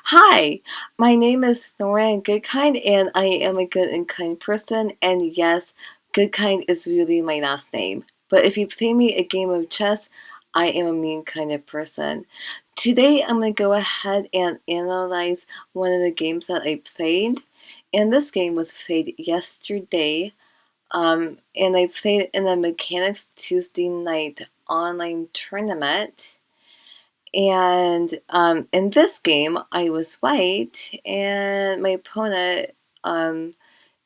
Hi, my name is Nora Goodkind, and I am a good and kind person. And yes, Goodkind is really my last name. But if you play me a game of chess, I am a mean kind of person. Today, I'm going to go ahead and analyze one of the games that I played. And this game was played yesterday. And I played in a Mechanics Tuesday night online tournament. And in this game, I was white, and my opponent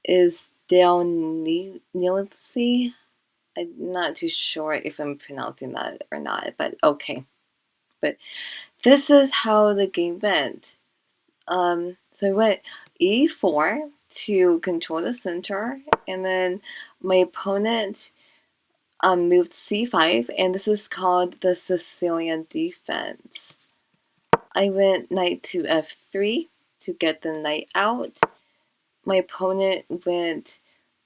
is Dale Nielsen. I'm not too sure if I'm pronouncing that or not, but okay. But this is how the game went. So I went e4 to control the center, and then my opponent moved c5, and this is called the Sicilian defense. I went knight to f3 to get the knight out. My opponent went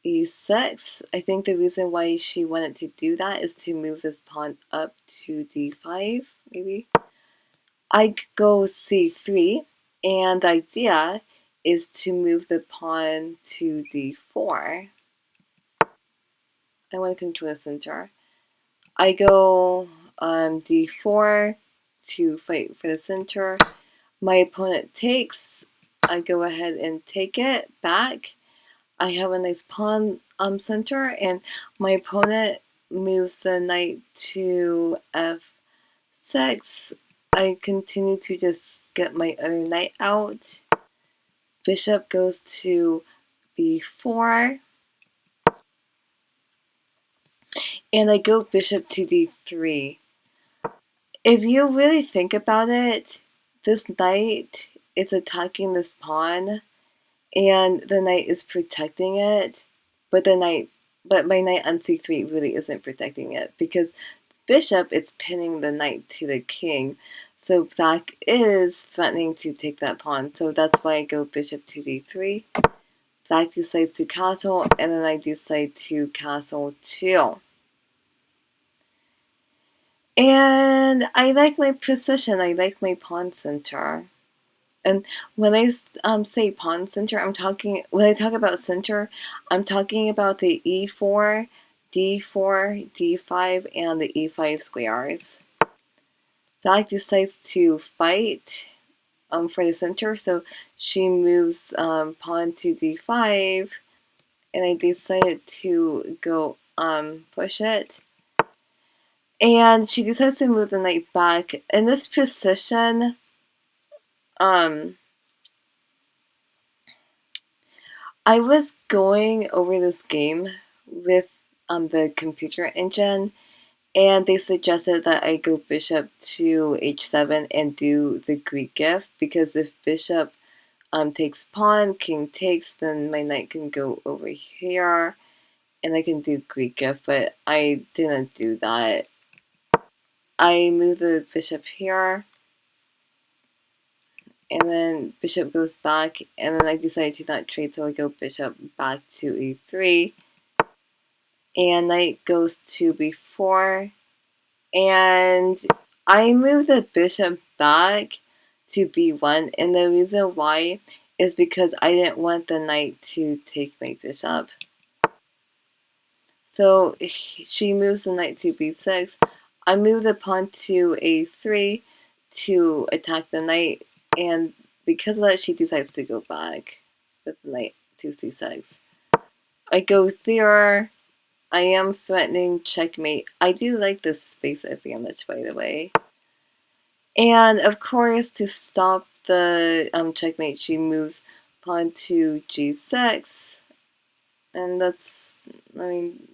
e6. I think the reason why she wanted to do that is to move this pawn up to d5, maybe. I go c3, and the idea is to move the pawn to d4. I want to control the center. I go d4 to fight for the center. My opponent takes. I go ahead and take it back. I have a nice pawn center, and my opponent moves the knight to f6. I continue to just get my other knight out. Bishop goes to b4, and I go bishop to d3. If you really think about it, this knight is attacking this pawn, and the knight is protecting it, but my knight on c3 really isn't protecting it, because bishop is pinning the knight to the king, so black is threatening to take that pawn. So that's why I go bishop to d3. Black decides to castle, and then I decide to castle too. And I like my position. I like my pawn center. And when I say pawn center, when I talk about center, I'm talking about the e4, d4, d5, and the e5 squares. Black decides to fight for the center, so she moves pawn to d5, and I decided to go push it. And she decides to move the knight back. In this position, I was going over this game with the computer engine, and they suggested that I go bishop to h7 and do the Greek gift, because if bishop takes pawn, king takes, then my knight can go over here, and I can do Greek gift, but I didn't do that. I move the bishop here, and then bishop goes back, and then I decided to not trade, so I go bishop back to e3, and knight goes to b4, and I move the bishop back to b1, and the reason why is because I didn't want the knight to take my bishop. So she moves the knight to b6. I move the pawn to a3 to attack the knight, and because of that, she decides to go back with the knight to c6. I go there. I am threatening checkmate. I do like this space advantage, by the way. And of course, to stop the checkmate, she moves pawn to g6. And that's, I mean,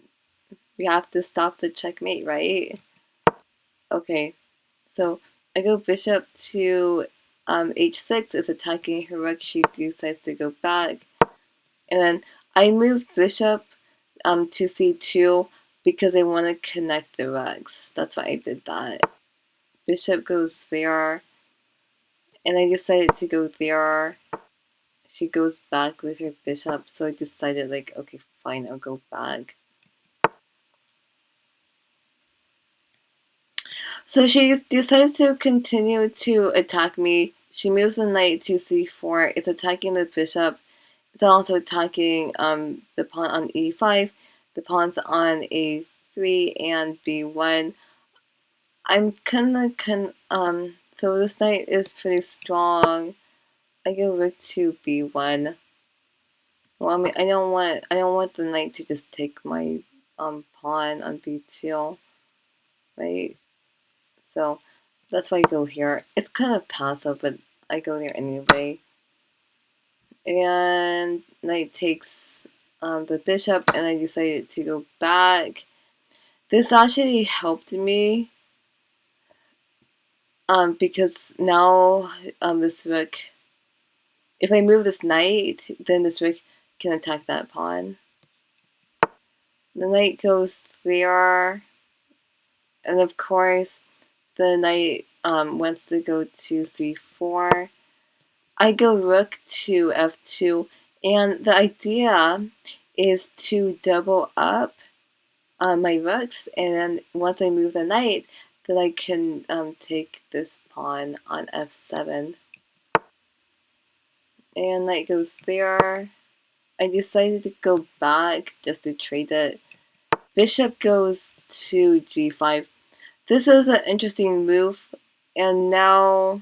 we have to stop the checkmate, right? Okay, so I go bishop to h6. It's attacking her rook. She decides to go back. And then I move bishop to c2 because I want to connect the rooks. That's why I did that. Bishop goes there, and I decided to go there. She goes back with her bishop, so I decided, like, okay, fine, I'll go back. So she decides to continue to attack me. she moves the knight to c4. It's attacking the bishop. It's also attacking the pawn on e5, the pawns on a3 and b1. I'm so this knight is pretty strong. I go rook to b1. Well, I mean, I don't want the knight to just take my pawn on b2, right? So that's why I go here. It's kind of passive, but I go there anyway. And knight takes the bishop, and I decided to go back. This actually helped me because now this rook, if I move this knight, then this rook can attack that pawn. The knight goes there, and of course the knight wants to go to c4. I go rook to f2, and the idea is to double up my rooks, and then once I move the knight, then I can take this pawn on f7. And knight goes there. I decided to go back just to trade it. Bishop goes to g5. This is an interesting move, and now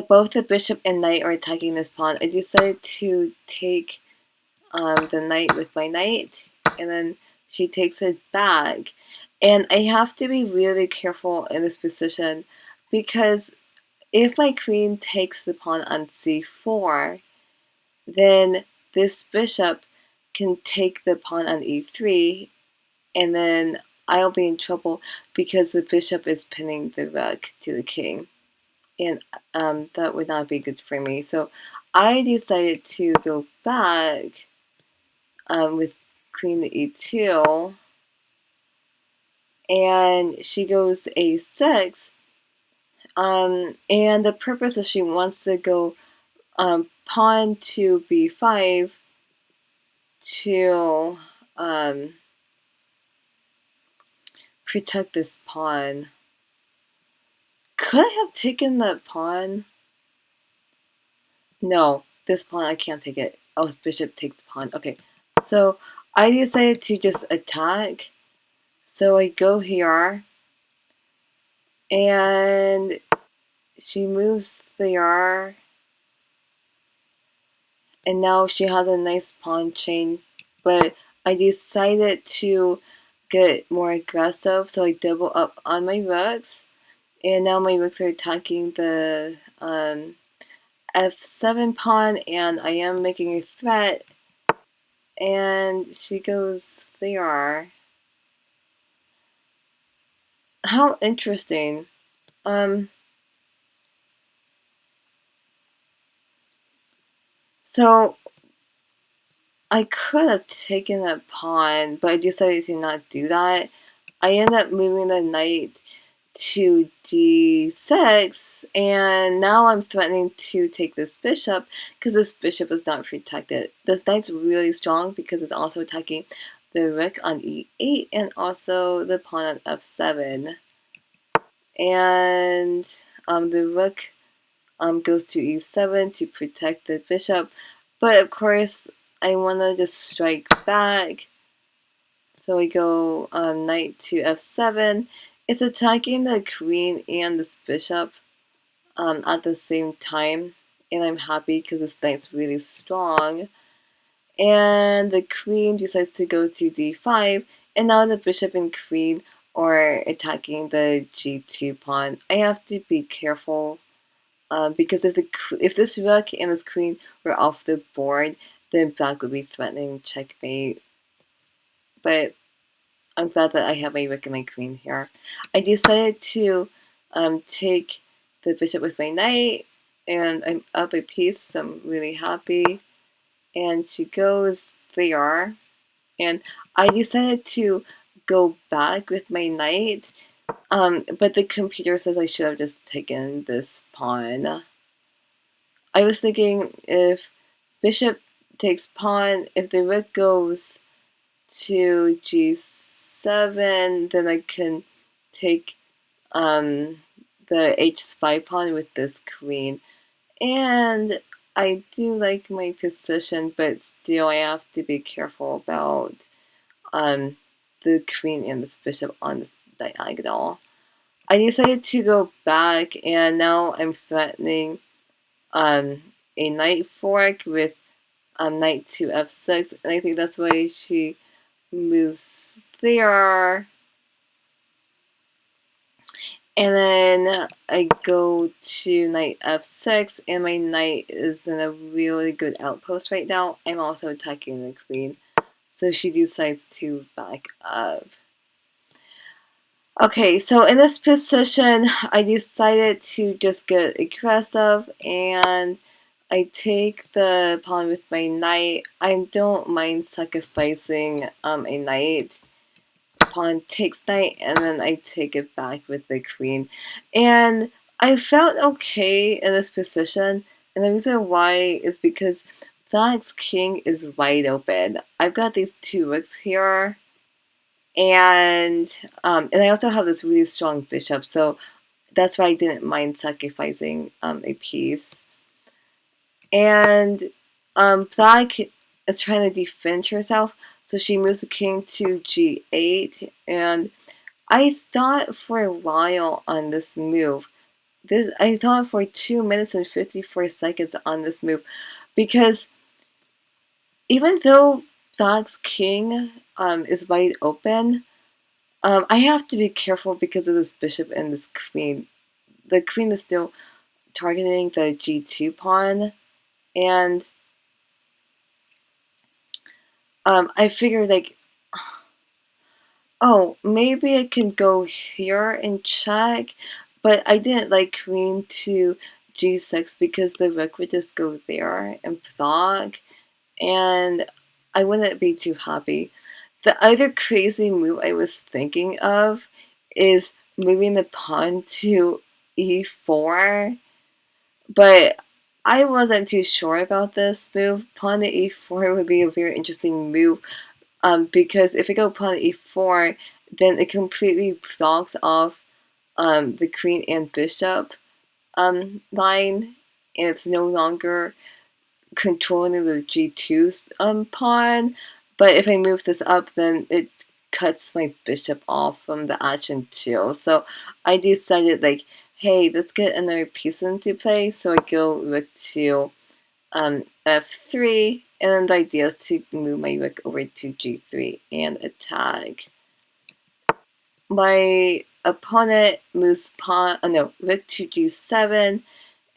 both the bishop and knight are attacking this pawn. I decided to take the knight with my knight, and then she takes it back. And I have to be really careful in this position because if my queen takes the pawn on c4, then this bishop can take the pawn on e3, and then I'll be in trouble because the bishop is pinning the rook to the king. And that would not be good for me. So I decided to go back with queen to e2, and she goes a6, and the purpose is she wants to go pawn to b5 to protect this pawn. Could I have taken that pawn? No, this pawn I can't take it. Oh, bishop takes pawn. Okay, so I decided to just attack. So I go here, and she moves there, and now she has a nice pawn chain, but I decided to get more aggressive, so I double up on my rooks, and now my rooks are attacking the f7 pawn, and I am making a threat, and she goes there. How interesting. So I could have taken that pawn, but I decided to not do that. I end up moving the knight to d6, and now I'm threatening to take this bishop because this bishop is not protected. This knight's really strong because it's also attacking the rook on e8 and also the pawn on f7. And the rook goes to e7 to protect the bishop, but of course I want to just strike back. So we go knight to f7. It's attacking the queen and this bishop at the same time, and I'm happy because this knight's really strong. And the queen decides to go to d5, and now the bishop and queen are attacking the g2 pawn. I have to be careful because if this rook and this queen were off the board, then black would be threatening checkmate. But I'm glad that I have my rook and my queen here. I decided to take the bishop with my knight, and I'm up a piece, so I'm really happy. And she goes there, and I decided to go back with my knight, but the computer says I should have just taken this pawn. I was thinking if bishop takes pawn, if the rook goes to g7, then I can take the h5 pawn with this queen. And I do like my position, but still I have to be careful about the queen and this bishop on this diagonal. I decided to go back, and now I'm threatening a knight fork with knight to f6, and I think that's why she moves there. And then I go to knight f6, and my knight is in a really good outpost right now. I'm also attacking the queen, so she decides to back up. Okay, so in this position, I decided to just get aggressive, and I take the pawn with my knight. I don't mind sacrificing a knight. Pawn takes knight, and then I take it back with the queen. And I felt okay in this position, and the reason why is because Black's king is wide open. I've got these two rooks here, and I also have this really strong bishop, so that's why I didn't mind sacrificing a piece. And Black is trying to defend herself, so she moves the king to g8, and I thought for a while on this move. I thought for 2 minutes and 54 seconds on this move, because even though Black's king is wide open, I have to be careful because of this bishop and this queen. The queen is still targeting the g2 pawn, and I figured, like, oh, maybe I can go here and check, but I didn't like queen to g6 because the rook would just go there and block, and I wouldn't be too happy. The other crazy move I was thinking of is moving the pawn to e4, but I wasn't too sure about this move. Pawn to e4 would be a very interesting move, because if I go pawn to e4, then it completely blocks off the queen and bishop line, and it's no longer controlling the g2 pawn. But if I move this up, then it cuts my bishop off from the action too. So I decided, like, hey, let's get another piece into play. So I go rook to f3, and then the idea is to move my rook over to g3 and attack. My opponent moves rook to g7,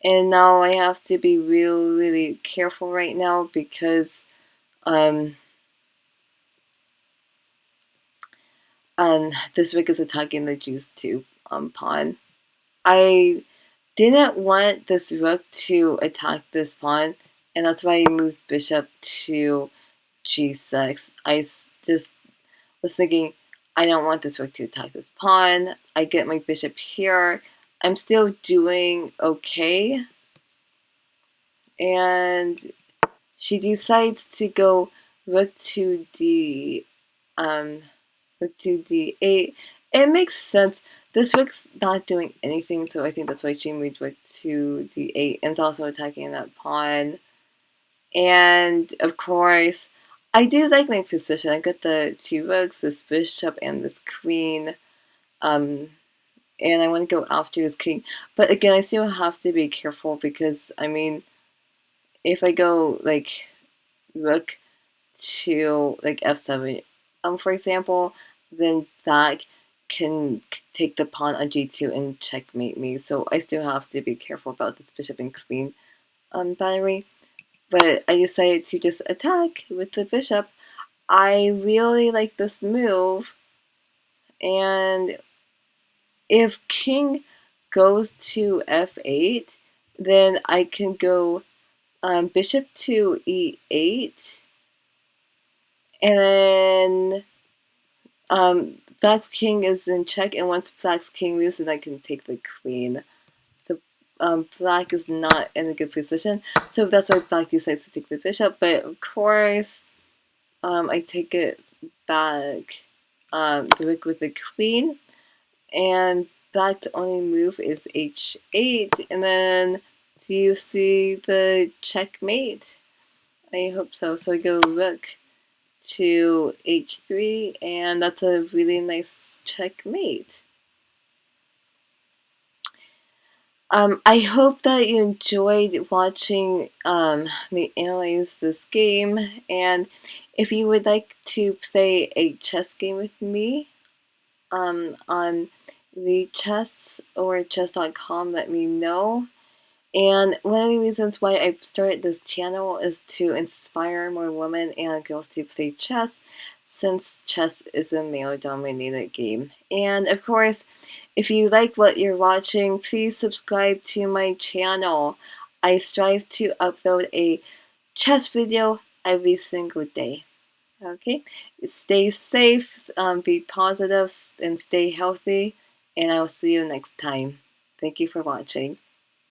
and now I have to be really careful right now because this rook is attacking the g2 pawn. I didn't want this rook to attack this pawn, and that's why I moved bishop to g6. I just was thinking, I don't want this rook to attack this pawn. I get my bishop here. I'm still doing okay. And she decides to go rook to d8. It makes sense. This rook's not doing anything, so I think that's why she moved rook to d8, and it's also attacking that pawn. And of course, I do like my position. I've got the two rooks, this bishop and this queen, and I want to go after this king. But again, I still have to be careful because, I mean, if I go like rook to like f7, for example, then Black can take the pawn on g2 and checkmate me. So I still have to be careful about this bishop and queen battery. But I decided to just attack with the bishop. I really like this move, and if king goes to f8, then I can go bishop to e8, and then Black's king is in check, and once Black's king moves, then I can take the queen. So Black is not in a good position, so that's why Black decides to take the bishop. But of course, I take it back, the rook with the queen, and black's only move is h8, and then do you see the checkmate? I hope so. So we go rook to h3, and that's a really nice checkmate. I hope that you enjoyed watching me analyze this game, and if you would like to play a chess game with me on the chess or chess.com, let me know. And one of the reasons why I started this channel is to inspire more women and girls to play chess, since chess is a male-dominated game. And of course, if you like what you're watching, please subscribe to my channel. I strive to upload a chess video every single day. Okay? Stay safe, be positive, and stay healthy. And I will see you next time. Thank you for watching.